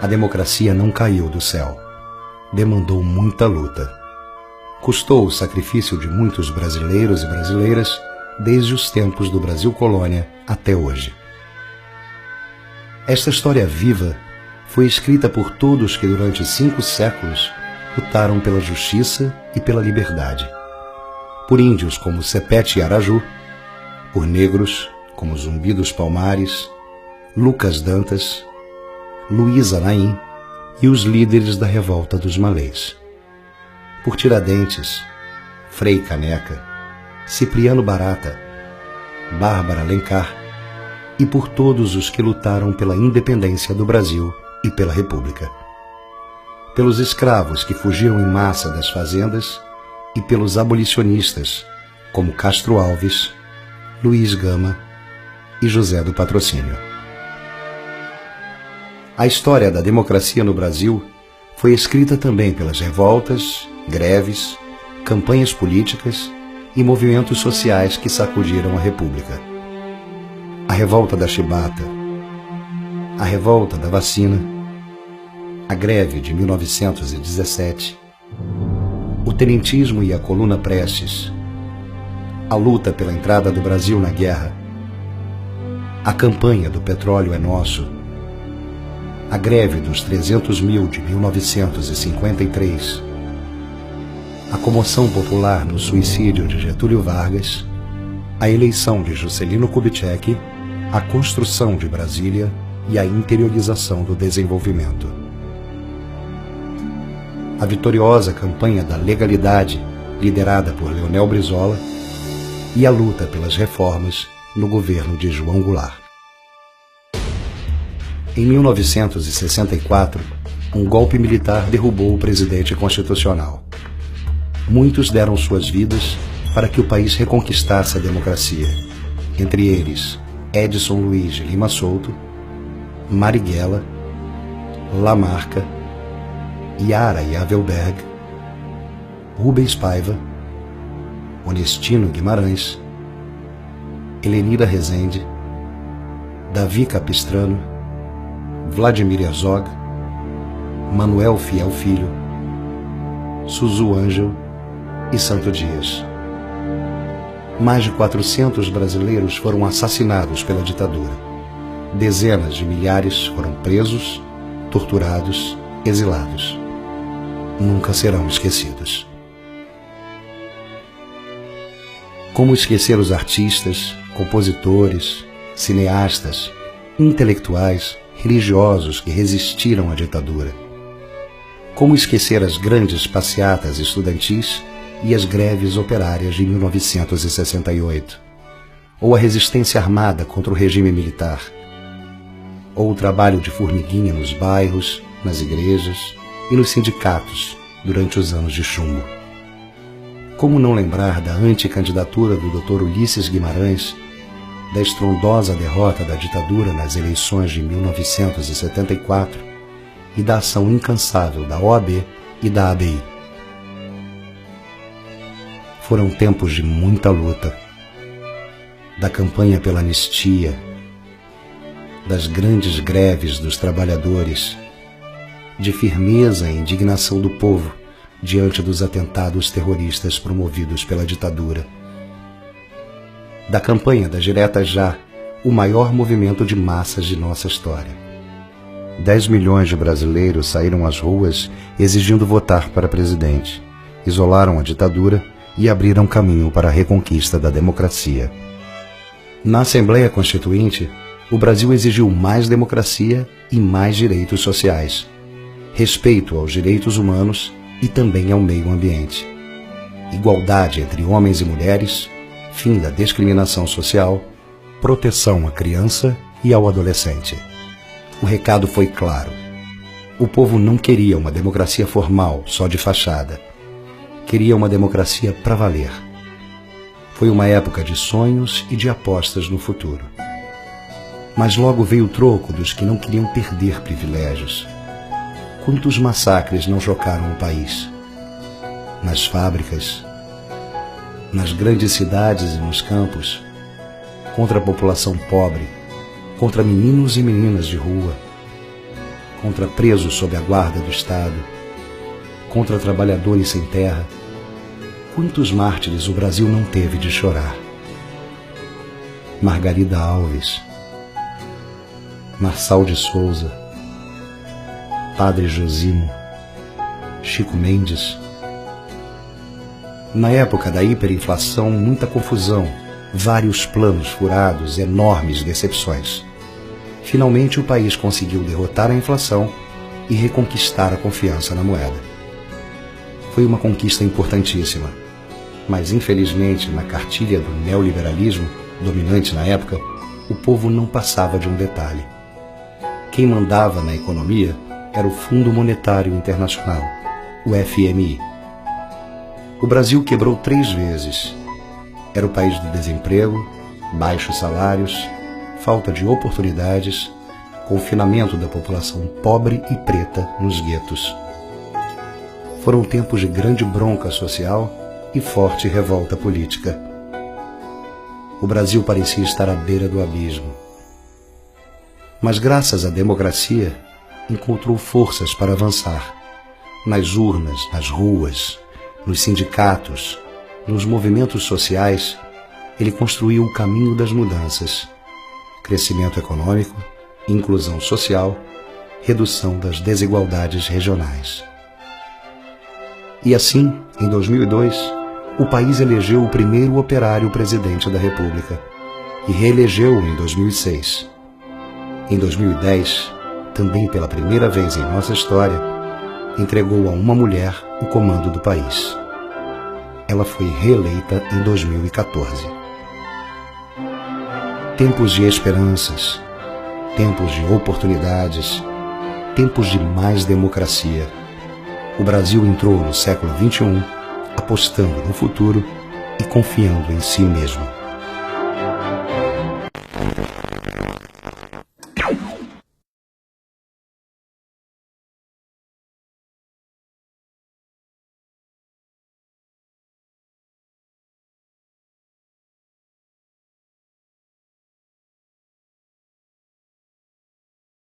A democracia não caiu do céu. Demandou muita luta. Custou o sacrifício de muitos brasileiros e brasileiras desde os tempos do Brasil colônia até hoje. Esta história viva foi escrita por todos que durante 5 séculos lutaram pela justiça e pela liberdade. Por índios como Sepete e Araju, por negros como Zumbi dos Palmares, Lucas Dantas, Luísa Naim e os líderes da revolta dos Malês. Por Tiradentes, Frei Caneca, Cipriano Barata, Bárbara Alencar e por todos os que lutaram pela independência do Brasil e pela República. Pelos escravos que fugiram em massa das fazendas e pelos abolicionistas como Castro Alves, Luiz Gama e José do Patrocínio. A história da democracia no Brasil foi escrita também pelas revoltas, greves, campanhas políticas e movimentos sociais que sacudiram a República. A revolta da chibata, a revolta da vacina, a greve de 1917, o tenentismo e a coluna Prestes, a luta pela entrada do Brasil na guerra, a campanha do petróleo é nosso, a greve dos 300 mil de 1953, a comoção popular no suicídio de Getúlio Vargas, a eleição de Juscelino Kubitschek, a construção de Brasília e a interiorização do desenvolvimento. A vitoriosa campanha da legalidade, liderada por Leonel Brizola, e a luta pelas reformas no governo de João Goulart. Em 1964, um golpe militar derrubou o presidente constitucional. Muitos deram suas vidas para que o país reconquistasse a democracia, entre eles Edson Luiz de Lima Souto, Marighella, Lamarca, Yara Yavelberg, Rubens Paiva, Onestino Guimarães, Helenira Rezende, Davi Capistrano, Vladimir Herzog, Manuel Fiel Filho, Suzu Ângel e Santo Dias. Mais de 400 brasileiros foram assassinados pela ditadura. Dezenas de milhares foram presos, torturados, exilados. Nunca serão esquecidos. Como esquecer os artistas, compositores, cineastas, intelectuais, religiosos que resistiram à ditadura? Como esquecer as grandes passeatas estudantis e as greves operárias de 1968? Ou a resistência armada contra o regime militar? Ou o trabalho de formiguinha nos bairros, nas igrejas e nos sindicatos durante os anos de chumbo? Como não lembrar da anticandidatura do Dr. Ulisses Guimarães, da estrondosa derrota da ditadura nas eleições de 1974 e da ação incansável da OAB e da ABI? Foram tempos de muita luta, da campanha pela anistia, das grandes greves dos trabalhadores, de firmeza e indignação do povo diante dos atentados terroristas promovidos pela ditadura, da campanha das Diretas Já, o maior movimento de massas de nossa história. 10 milhões de brasileiros saíram às ruas exigindo votar para presidente, isolaram a ditadura e abriram caminho para a reconquista da democracia. Na Assembleia Constituinte, o Brasil exigiu mais democracia e mais direitos sociais, respeito aos direitos humanos e também ao meio ambiente, igualdade entre homens e mulheres, fim da discriminação social, proteção à criança e ao adolescente. O recado foi claro. O povo não queria uma democracia formal, só de fachada. Queria uma democracia para valer. Foi uma época de sonhos e de apostas no futuro. Mas logo veio o troco dos que não queriam perder privilégios. Quantos massacres não chocaram o país? Nas fábricas, nas grandes cidades e nos campos, contra a população pobre, contra meninos e meninas de rua, contra presos sob a guarda do Estado, contra trabalhadores sem terra. Quantos mártires o Brasil não teve de chorar? Margarida Alves, Marçal de Souza, Padre Josimo, Chico Mendes. Na época da hiperinflação, muita confusão, vários planos furados, enormes decepções. Finalmente o país conseguiu derrotar a inflação e reconquistar a confiança na moeda. Foi uma conquista importantíssima, mas infelizmente na cartilha do neoliberalismo, dominante na época, o povo não passava de um detalhe. Quem mandava na economia era o Fundo Monetário Internacional, o FMI. O Brasil quebrou 3 vezes. Era o país do desemprego, baixos salários, falta de oportunidades, confinamento da população pobre e preta nos guetos. Foram tempos de grande bronca social e forte revolta política. O Brasil parecia estar à beira do abismo. Mas graças à democracia, encontrou forças para avançar. Nas urnas, nas ruas, nos sindicatos, nos movimentos sociais, ele construiu o caminho das mudanças. Crescimento econômico, inclusão social, redução das desigualdades regionais. E assim, em 2002, o país elegeu o primeiro operário presidente da República e reelegeu-o em 2006. Em 2010, também pela primeira vez em nossa história, entregou a uma mulher o comando do país. Ela foi reeleita em 2014. Tempos de esperanças, tempos de oportunidades, tempos de mais democracia. O Brasil entrou no século XXI apostando no futuro e confiando em si mesmo.